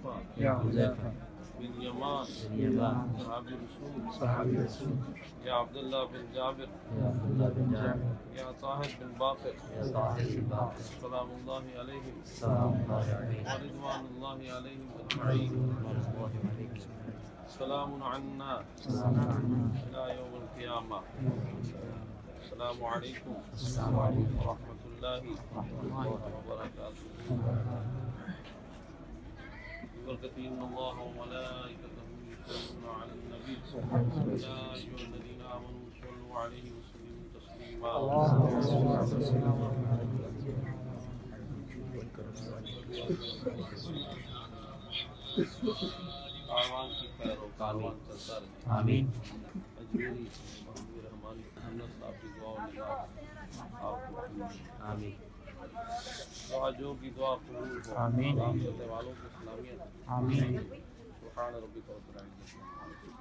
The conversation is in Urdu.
حذیفہ یا حذیفہ بن یمان صحابی رسول صحابی رسول یا عبداللہ بن جابر یا طاہر بن باقر سلام اللہ علیہم ورضوان اللہ علیہم اجمعین سلام عنا الى یوم القیامہ السلام علیکم ورحمۃ اللہ وبرکاتہ برکتی ان اللہ وملائکتہ یصلون علی النبی یا ایھا الذین آمنوا صلوا علیہ وسلموا تسلیما کاروان کی خیر ہو، کاروان چلتا رہے. آمین اجمیری محمد رحمانی محمد صاحب کی دعا و نگاہ آپ کو آمین. دعا جو کی دعا قبول ہو. آمین. عافیت والوں کو سلامیت. آمین. سبحان ربک رب العزت